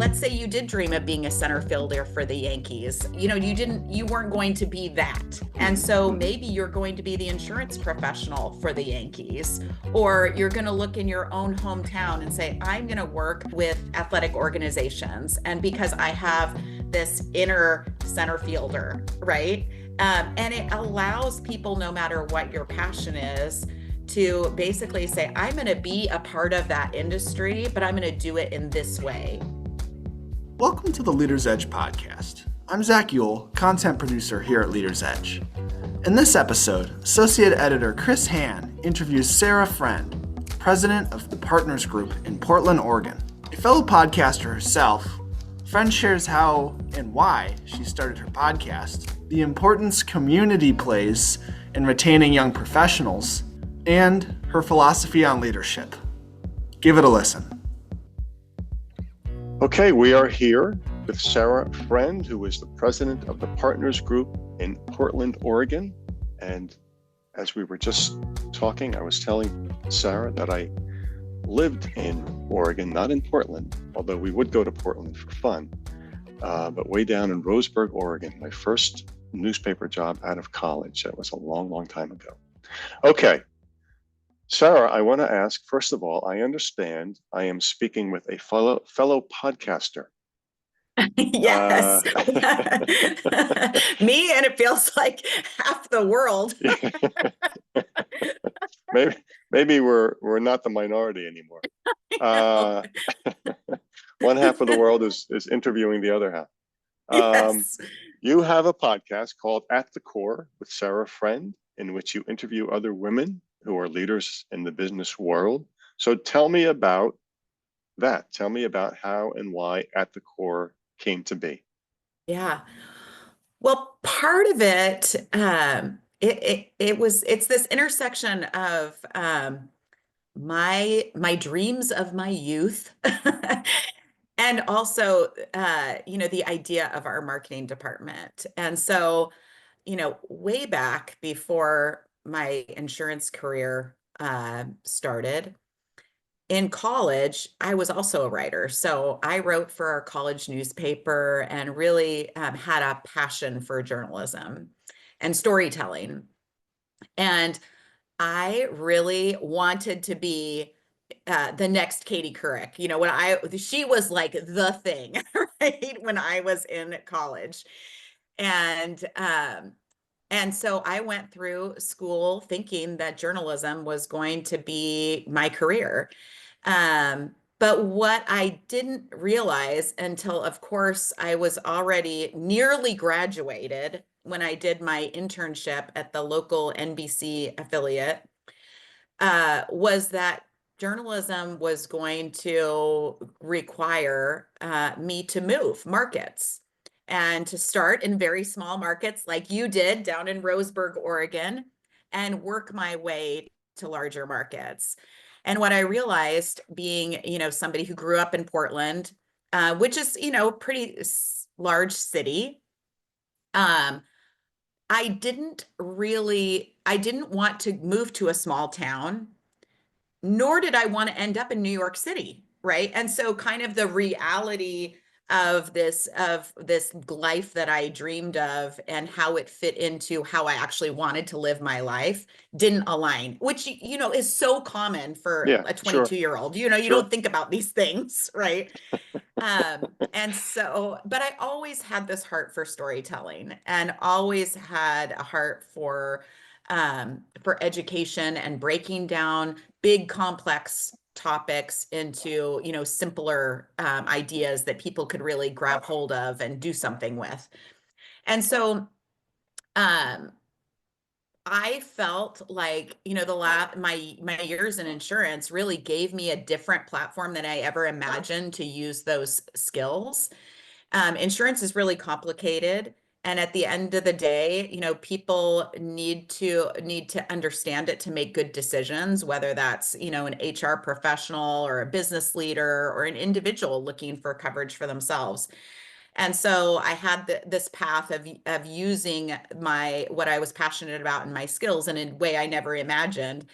let's say you did dream of being a center fielder for the Yankees. You weren't going to be that. And so maybe you're going to be the insurance professional for the Yankees, or you're going to look in your own hometown and say, I'm going to work with athletic organizations. And because I have this inner center fielder, right? And it allows people, no matter what your passion is, to basically say, I'm going to be a part of that industry, but I'm going to do it in this way. Welcome to the Leader's Edge podcast. I'm Zach Ewell, content producer here at Leader's Edge. In this episode, Associate Editor Chris Hann interviews Sarah Friend, president of the Partners Group in Portland, Oregon. A fellow podcaster herself, Friend shares how and why she started her podcast, the importance community plays in retaining young professionals, and her philosophy on leadership. Give it a listen. Okay, we are here with Sarah Friend, who is the president of the Partners Group in Portland, Oregon. And as we were just talking, I was telling Sarah that I lived in Oregon, not in Portland, although we would go to Portland for fun, but way down in Roseburg, Oregon, my first newspaper job out of college. That was a long, long time ago. Okay. Sarah, I want to ask, first of all, I understand I am speaking with a fellow podcaster. Yes. Me, and it feels like half the world. maybe we're not the minority anymore. One half of the world is interviewing the other half. Yes. You have a podcast called At the Core with Sarah Friend, in which you interview other women who are leaders in the business world. So tell me about that. Tell me about how and why At the Core came to be. Yeah. Well, part of it, it's this intersection of my dreams of my youth, and also, the idea of our marketing department. And so, way back before my insurance career started, in college, I was also a writer. So I wrote for our college newspaper and really had a passion for journalism and storytelling. And I really wanted to be the next Katie Couric. She was like the thing, right? When I was in college. And so I went through school thinking that journalism was going to be my career. But what I didn't realize until, of course, I was already nearly graduated when I did my internship at the local NBC affiliate, was that journalism was going to require me to move markets and to start in very small markets like you did down in Roseburg, Oregon, and work my way to larger markets. And what I realized, being, somebody who grew up in Portland, which is, pretty large city, I didn't want to move to a small town, nor did I want to end up in New York City, right? And so kind of the reality of this life that I dreamed of and how it fit into how I actually wanted to live my life didn't align, which, is so common for a 22-year-old. You don't think about these things, right? And so, but I always had this heart for storytelling and always had a heart for education and breaking down big, complex topics into, simpler ideas that people could really grab hold of and do something with. And so I felt like, my years in insurance really gave me a different platform than I ever imagined to use those skills. Insurance is really complicated. And at the end of the day, people need to understand it to make good decisions, whether that's, an HR professional or a business leader or an individual looking for coverage for themselves. And so I had this path of using what I was passionate about and my skills in a way I never imagined.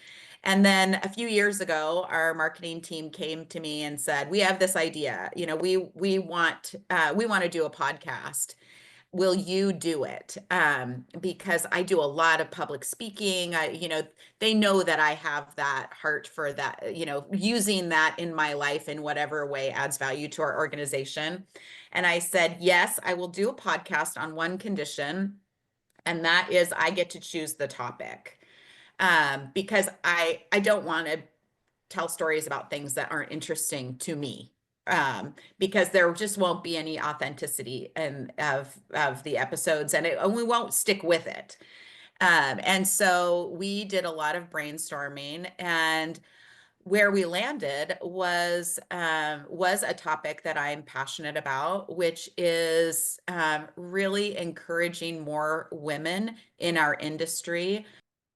And then a few years ago, our marketing team came to me and said, "We have this idea. We want to do a podcast. Will you do it?" Because I do a lot of public speaking. They know that I have that heart for that, using that in my life in whatever way adds value to our organization. And I said, yes, I will do a podcast on one condition, and that is I get to choose the topic. Because I don't want to tell stories about things that aren't interesting to me. Because there just won't be any authenticity of the episodes, and we won't stick with it. And so we did a lot of brainstorming, and where we landed was a topic that I'm passionate about, which is really encouraging more women in our industry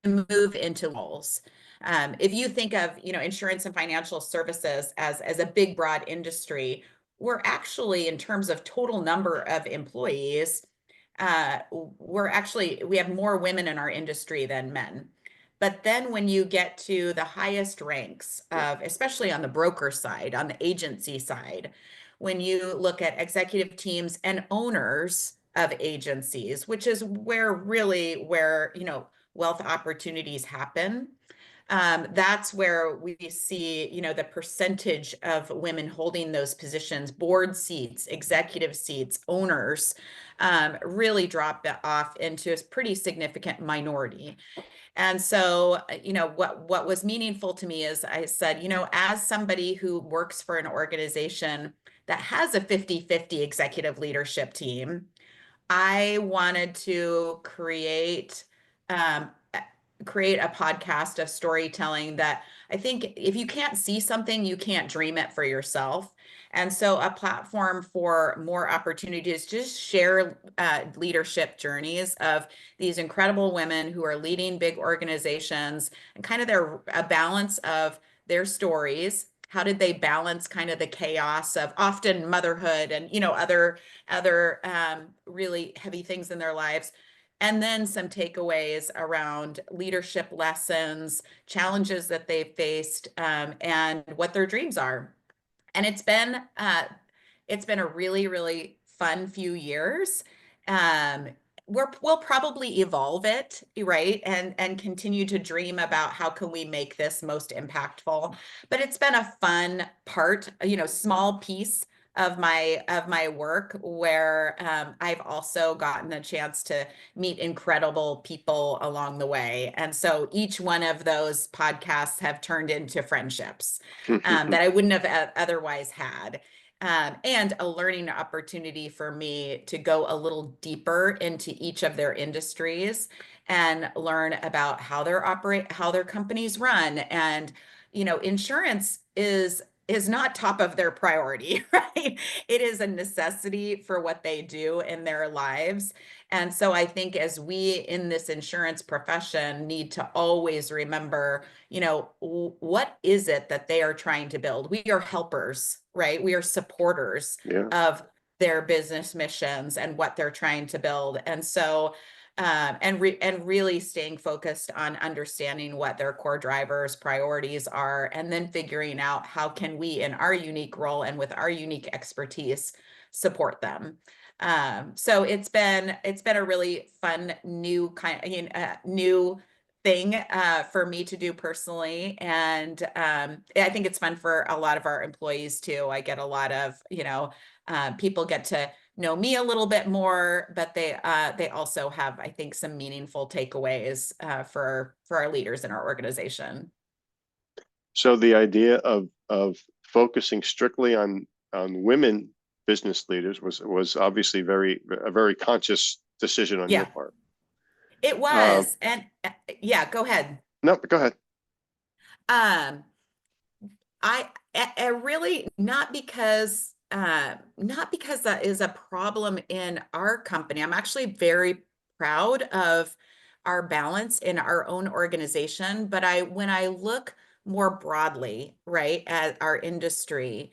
to move into roles. If you think of, insurance and financial services as a big, broad industry, we're actually, in terms of total number of employees, we have more women in our industry than men. But then when you get to the highest ranks of, especially on the broker side, on the agency side, when you look at executive teams and owners of agencies, which is where wealth opportunities happen. That's where we see, the percentage of women holding those positions, board seats, executive seats, owners, really drop off into a pretty significant minority. And so, what was meaningful to me is I said, as somebody who works for an organization that has a 50-50 executive leadership team, I wanted to create a podcast of storytelling that I think if you can't see something, you can't dream it for yourself. And so a platform for more opportunities to just share leadership journeys of these incredible women who are leading big organizations, and kind of a balance of their stories. How did they balance kind of the chaos of often motherhood and, other really heavy things in their lives, and then some takeaways around leadership lessons, challenges that they've faced, and what their dreams are. And it's been a really, really fun few years. Um, we'll probably evolve it, right? And continue to dream about how can we make this most impactful. But it's been a fun part, small piece of my work, where I've also gotten a chance to meet incredible people along the way. And so each one of those podcasts have turned into friendships that I wouldn't have otherwise had. And a learning opportunity for me to go a little deeper into each of their industries and learn about how their companies run. And, insurance is not top of their priority, right? It is a necessity for what they do in their lives. And so I think as we in this insurance profession need to always remember, what is it that they are trying to build? We are helpers, right? We are supporters Yeah. of their business missions and what they're trying to build. And so and really staying focused on understanding what their core drivers, priorities are, and then figuring out how can we, in our unique role and with our unique expertise, support them. So it's been a really fun new new thing for me to do personally, and I think it's fun for a lot of our employees too. I get a lot of people get to know me a little bit more, but they also have, I think, some meaningful takeaways for our leaders in our organization. So the idea of focusing strictly on women business leaders was obviously a very conscious decision on your part. It was. And yeah, go ahead. No, go ahead. I really, not because that is a problem in our company. I'm actually very proud of our balance in our own organization, but when I look more broadly, right, at our industry,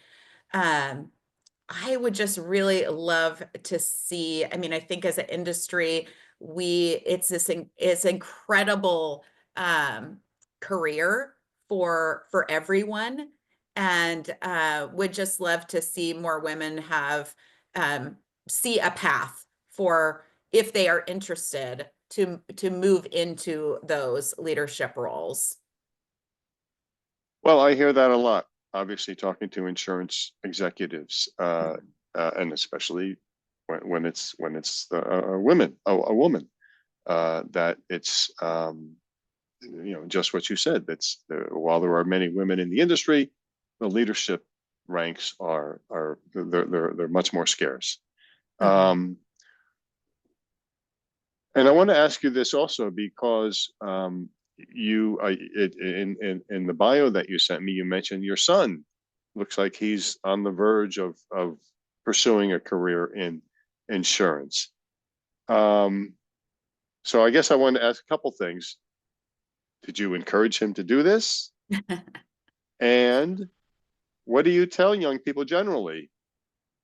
I would just really love to see, I mean, I think as an industry, it's incredible career for everyone, and would just love to see more women have see a path for, if they are interested, to move into those leadership roles. Well, I hear that a lot. Obviously, talking to insurance executives, and especially when it's a woman, that it's just what you said. That's while there are many women in the industry, the leadership ranks are they're much more scarce. Mhm. And I want to ask you this also because in the bio that you sent me, you mentioned your son. Looks like he's on the verge of pursuing a career in insurance. Um, so I guess I wanted to ask a couple things. Did you encourage him to do this? And what do you tell young people generally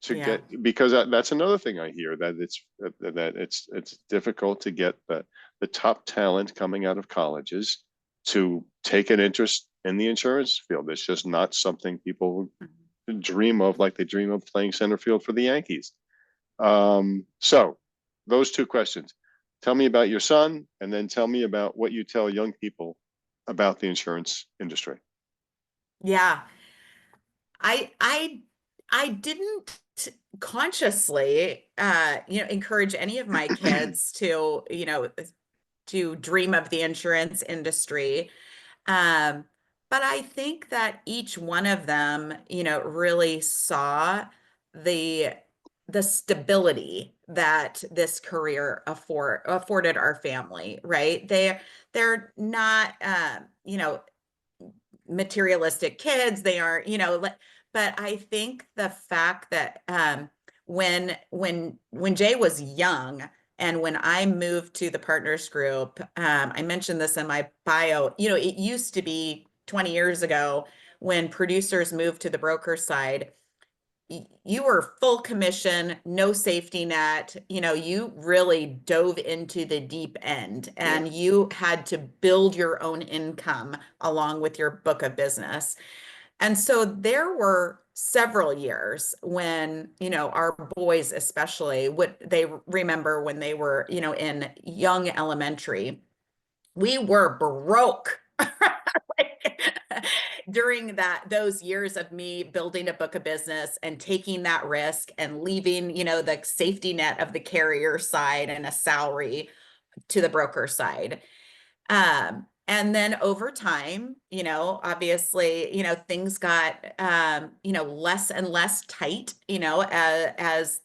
to Yeah. get, because that's another thing I hear, that it's difficult to get the top talent coming out of colleges to take an interest in the insurance field. It's just not something people dream of, like they dream of playing center field for the Yankees. So those two questions. Tell me about your son, and then tell me about what you tell young people about the insurance industry. Yeah. I didn't consciously encourage any of my kids to, to dream of the insurance industry. Um, but I think that each one of them, really saw the the stability that this career afforded our family, right? They're not materialistic kids. They are, but I think the fact that when Jay was young, and when I moved to the Partners Group, I mentioned this in my bio, it used to be 20 years ago, when producers moved to the broker side, you were full commission, no safety net. You really dove into the deep end, Yeah. and you had to build your own income along with your book of business. And so there were several years when, our boys especially, would they remember when they were, in young elementary, we were broke. Like, during those years of me building a book of business and taking that risk and leaving, the safety net of the carrier side and a salary to the broker side. And then over time, obviously, things got, less and less tight, as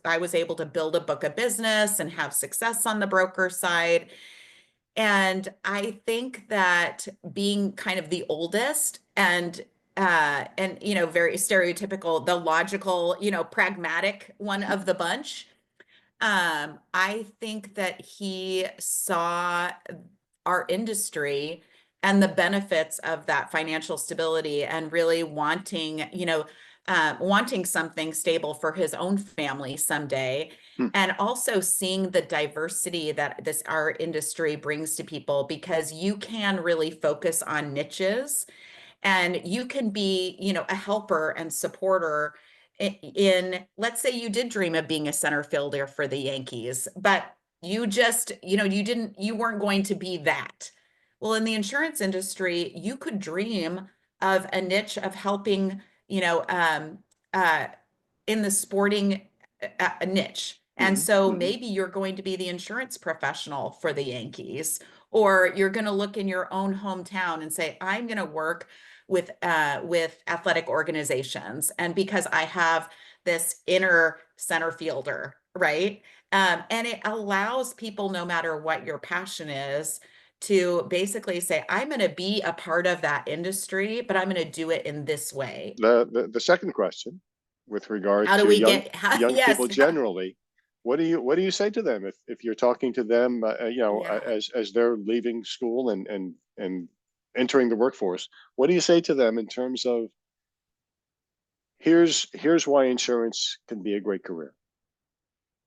I was able to build a book of business and have success on the broker side. And I think that being kind of the oldest and very stereotypical, the logical, pragmatic one of the bunch, I think that he saw our industry and the benefits of that financial stability, and really wanting, wanting something stable for his own family someday. Hmm. And also seeing the diversity that our industry brings to people, because you can really focus on niches, and you can be, a helper and supporter in, let's say you did dream of being a center fielder for the Yankees, but you just, you weren't going to be that. Well, in the insurance industry, you could dream of a niche of helping, uh, in the sporting niche. And Mhm, so mhm. maybe you're going to be the insurance professional for the Yankees, or you're going to look in your own hometown and say, I'm going to work with athletic organizations, and because I have this inner center fielder, right? And it allows people, no matter what your passion is, to basically say, I'm going to be a part of that industry, but I'm going to do it in this way. The second question, with regard How do to we get, how, young yes, people generally, what do you say to them if you're talking to them, yeah. as they're leaving school and entering the workforce? What do you say to them in terms of, here's why insurance can be a great career?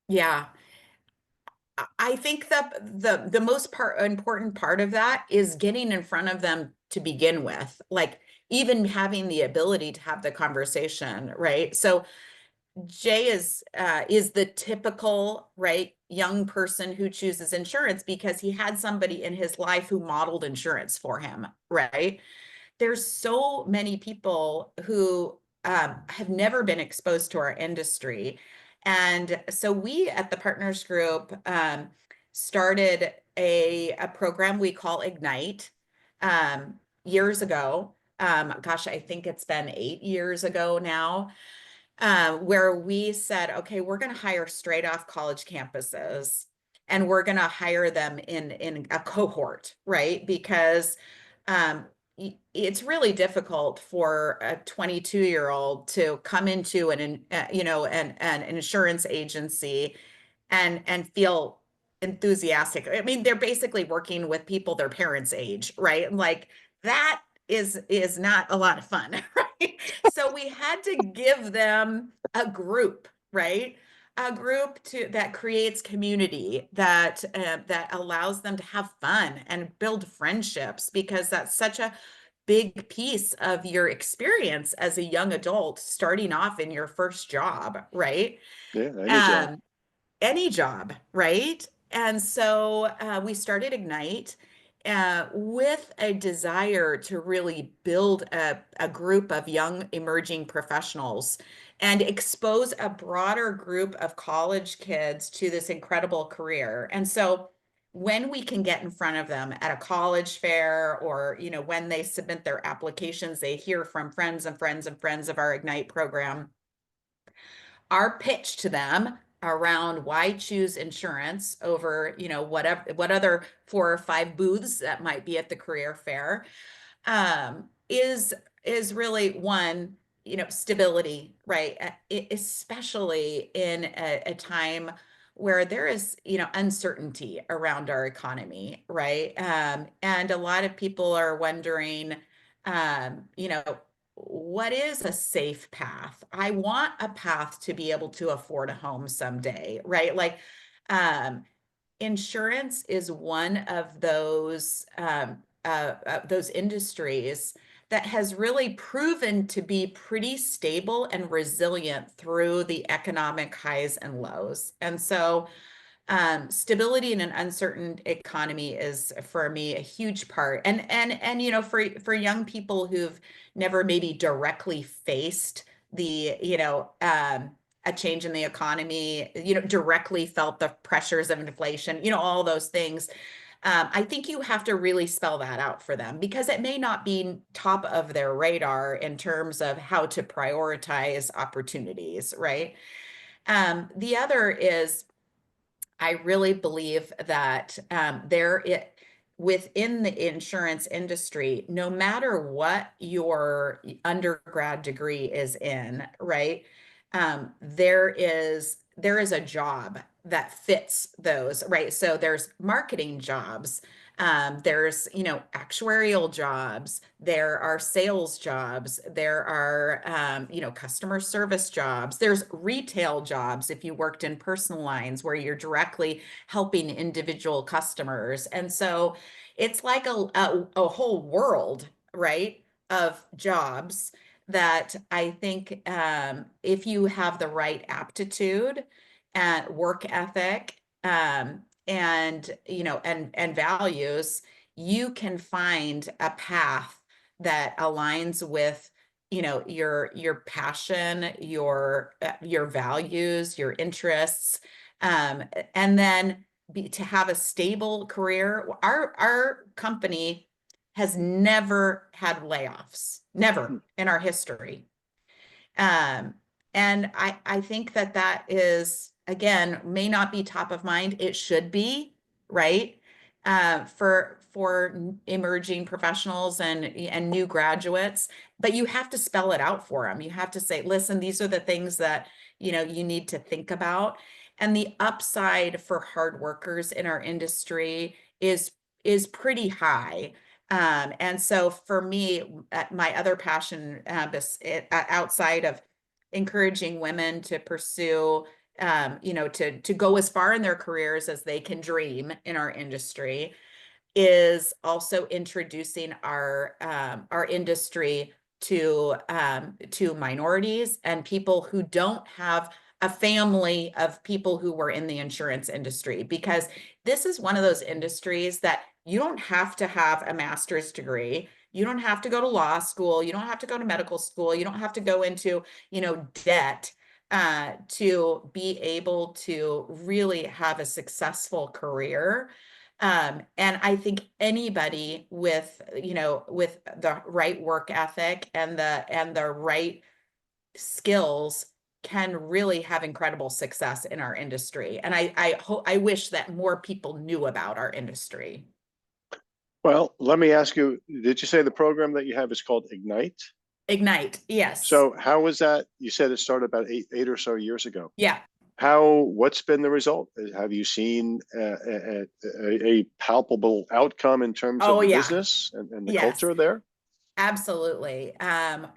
Yeah. I think that the most important part of that is getting in front of them to begin with, like even having the ability to have the conversation, right? So Jay is the typical, right, young person who chooses insurance because he had somebody in his life who modeled insurance for him, right? There's so many people who have never been exposed to our industry. And so we at the Partners Group started a program we call Ignite years ago. Gosh, I think it's been 8 years ago now, where we said, okay, we're going to hire straight off college campuses and we're going to hire them in a cohort, right? Because it's really difficult for a 22-year-old to come into an insurance agency and feel enthusiastic. I mean, they're basically working with people their parents' age, right? Like that is not a lot of fun, right? So we had to give them a group, right? A group that creates community, that allows them to have fun and build friendships, because that's such a big piece of your experience as a young adult starting off in your first job, right? Yeah, any job. Um, any job, right? And so we started Ignite with a desire to really build a group of young emerging professionals and expose a broader group of college kids to this incredible career. And so when we can get in front of them at a college fair, or when they submit their applications, they hear from friends and friends and friends of our Ignite program. Our pitch to them around why choose insurance over, what other 4 or 5 booths that might be at the career fair, is really one, stability, right? Especially in a time where there is, uncertainty around our economy, right? And a lot of people are wondering, what is a safe path? I want a path to be able to afford a home someday, right? Like, insurance is one of those industries that has really proven to be pretty stable and resilient through the economic highs and lows. And so stability in an uncertain economy is for me a huge part. And for young people who've never maybe directly faced the, a change in the economy, directly felt the pressures of inflation, all those things. I think you have to really spell that out for them, because it may not be top of their radar in terms of how to prioritize opportunities, right? The other is, I really believe that within the insurance industry, no matter what your undergrad degree is in, right? There is a job that fits those, right? So there's marketing jobs, there's, actuarial jobs, there are sales jobs, there are, customer service jobs, there's retail jobs if you worked in personal lines where you're directly helping individual customers. And so it's like a whole world, right, of jobs that I think, if you have the right aptitude and work ethic, and values, you can find a path that aligns with, your passion, your values, your interests, and then to have a stable career. Our company has never had layoffs, never in our history. And I think that is, again, may not be top of mind. It should be, right? For emerging professionals and new graduates, but you have to spell it out for them. You have to say, listen, these are the things that, you need to think about. And the upside for hard workers in our industry is pretty high. And so for me, my other passion, outside of encouraging women to pursue, to go as far in their careers as they can dream in our industry, is also introducing our industry to minorities and people who don't have a family of people who were in the insurance industry, because this is one of those industries that you don't have to have a master's degree. You don't have to go to law school. You don't have to go to medical school. You don't have to go into, debt to be able to really have a successful career. And I think anybody with, with the right work ethic and the right skills can really have incredible success in our industry. And I wish that more people knew about our industry. Well, let me ask you, did you say the program that you have is called Ignite? Ignite, yes. So how was that? You said it started about eight or so years ago. Yeah. What's been the result? Have you seen a palpable outcome in terms of Oh, the yeah. business and the Yes, culture there? absolutely. When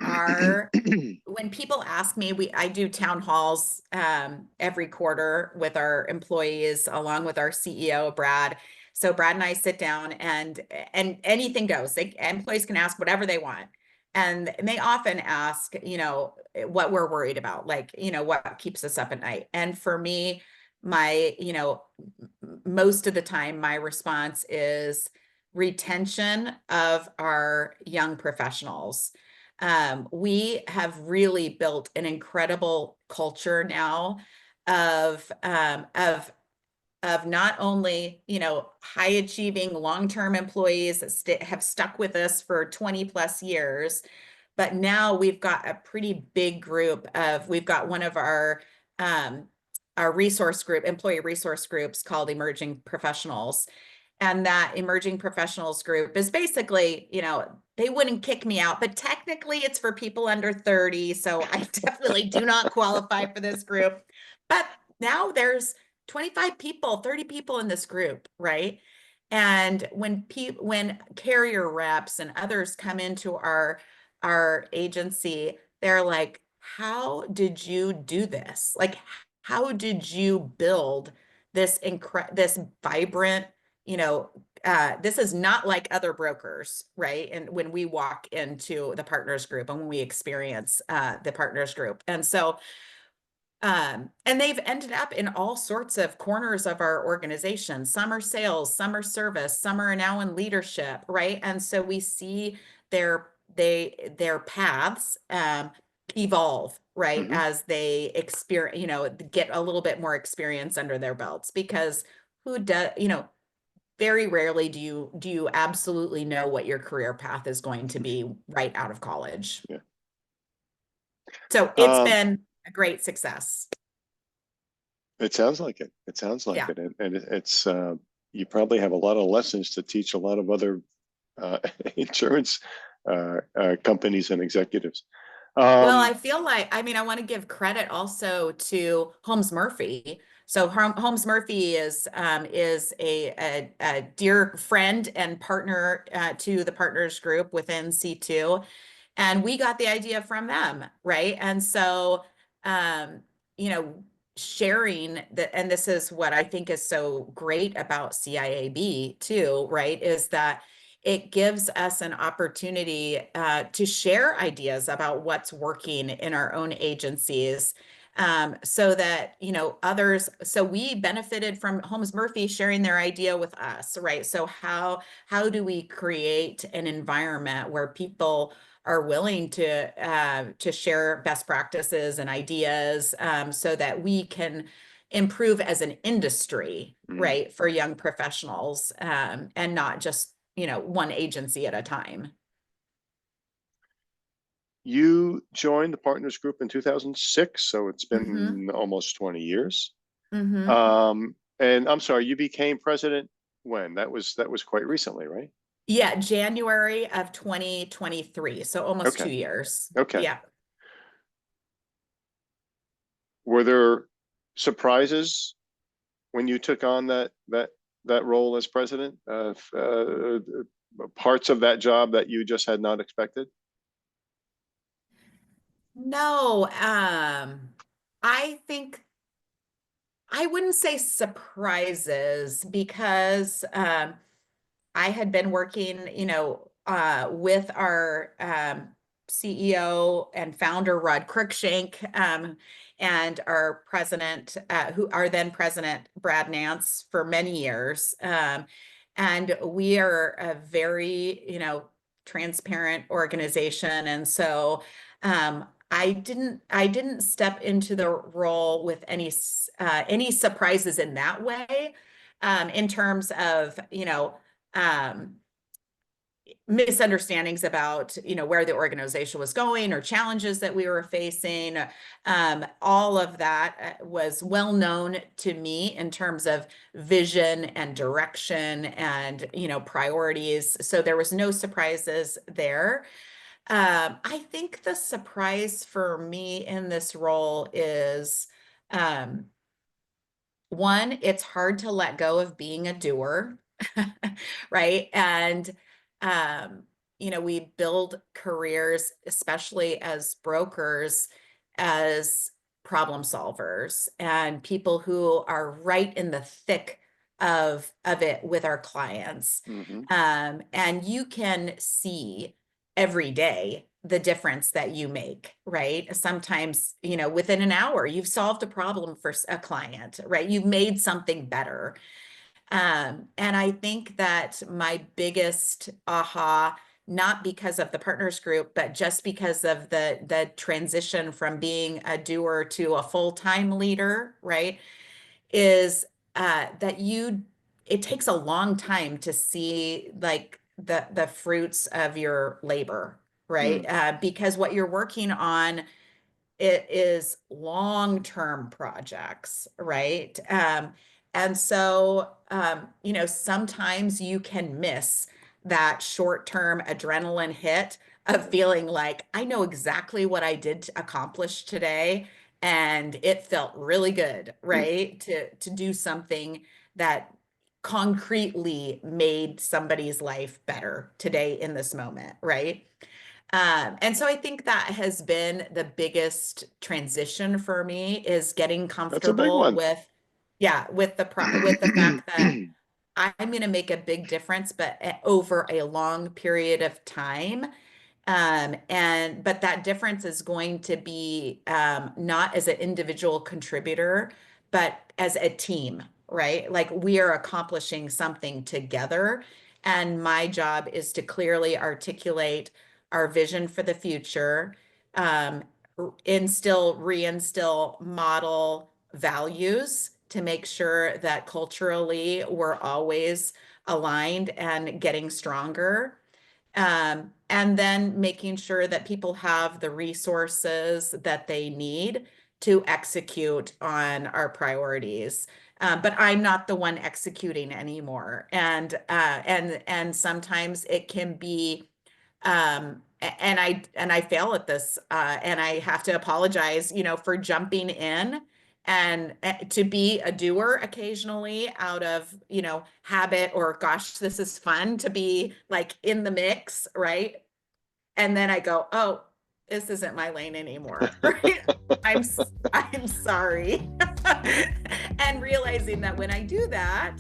people ask me, I do town halls every quarter with our employees, along with our CEO, Brad. So Brad and I sit down, and anything goes. Employees can ask whatever they want. And they often ask, what we're worried about, like, what keeps us up at night. And for me, most of the time, my response is retention of our young professionals. We have really built an incredible culture now of not only, high achieving long-term employees that have stuck with us for 20 plus years, but now we've got a pretty big group we've got one of our employee resource groups called Emerging Professionals. And that emerging professionals group is basically, they wouldn't kick me out, but technically it's for people under 30. So I definitely do not qualify for this group. But now there's 25 people, 30 people in this group, right? And when carrier reps and others come into our agency, they're like, how did you do this? Like, how did you build this vibrant, this is not like other brokers, right? And when we walk into the partners group and when we experience the partners group. And so, and they've ended up in all sorts of corners of our organization. Some are sales, some are service, some are now in leadership, right? And so we see their paths evolve, right, as they experience, get a little bit more experience under their belts. Because who does, very rarely do you absolutely know what your career path is going to be right out of college. Yeah. So it's been a great success. It sounds like it. It sounds like it. And it's, you probably have a lot of lessons to teach a lot of other insurance companies and executives. Well, I feel like, I want to give credit also to Holmes Murphy. So Holmes Murphy is a dear friend and partner to the partners group within C2. And we got the idea from them, right? And so, sharing that, and this is what I think is so great about CIAB too, right? Is that it gives us an opportunity to share ideas about what's working in our own agencies, so that, others, so we benefited from Holmes Murphy sharing their idea with us, right? So how do we create an environment where people are willing to share best practices and ideas, so that we can improve as an industry, right, for young professionals, and not just, one agency at a time. You joined the Partners Group in 2006, so it's been almost 20 years. And I'm sorry, you became president when? That was quite recently, right? Yeah, January of 2023, so almost 2 years. Okay. Yeah. Were there surprises when you took on that role as president? Parts of that job that you just had not expected? No, I think I wouldn't say surprises, because I had been working, with our CEO and founder, Rod Cruikshank, and our president, who our then president, Brad Nance, for many years. And we are a very, transparent organization. And so I didn't step into the role with any surprises in that way, in terms of, um, misunderstandings about, where the organization was going or challenges that we were facing. All of that was well known to me in terms of vision and direction and, priorities. So there was no surprises there. I think the surprise for me in this role is, um, one, it's hard to let go of being a doer, right? And, um, we build careers, especially as brokers, as problem solvers and people who are right in the thick of it with our clients. Mhm. And you can see every day the difference that you make, right? Sometimes, within an hour, you've solved a problem for a client, right? You've made something better. And I think that my biggest aha, not because of the partners group, but just because of the transition from being a doer to a full-time leader, right, is that it takes a long time to see like the fruits of your labor, right? Mm. Because what you're working on, it is long-term projects, right? And so, sometimes you can miss that short-term adrenaline hit of feeling like, I know exactly what I did to accomplish today, and it felt really good, Mm. right? To do something that concretely made somebody's life better today in this moment, right? And so I think that has been the biggest transition for me, is getting That's a big comfortable one. with, yeah, with the fact that I'm going to make a big difference, but over a long period of time. But that difference is going to be, not as an individual contributor, but as a team, right? Like we are accomplishing something together. And my job is to clearly articulate our vision for the future, um, reinstill model values to make sure that culturally we're always aligned and getting stronger. And then making sure that people have the resources that they need to execute on our priorities. But I'm not the one executing anymore. And sometimes it can be, and I fail at this, and I have to apologize, for jumping in and to be a doer occasionally out of, habit, or gosh, this is fun to be like in the mix, right? And then I go, oh, this isn't my lane anymore, right? I'm sorry. And realizing that when I do that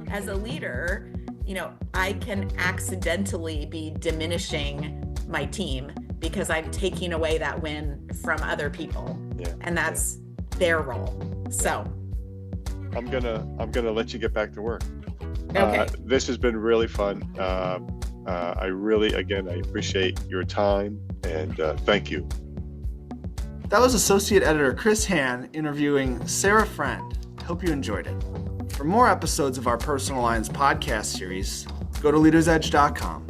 as a leader, I can accidentally be diminishing my team because I'm taking away that win from other people. Yeah, And that's their role. So, I'm gonna let you get back to work. okay. This has been really fun. I really, again, I appreciate your time, and thank you. That was Associate Editor Chris Han interviewing Sarah Friend. Hope you enjoyed it. For more episodes of our Personal Lines podcast series, go to leadersedge.com.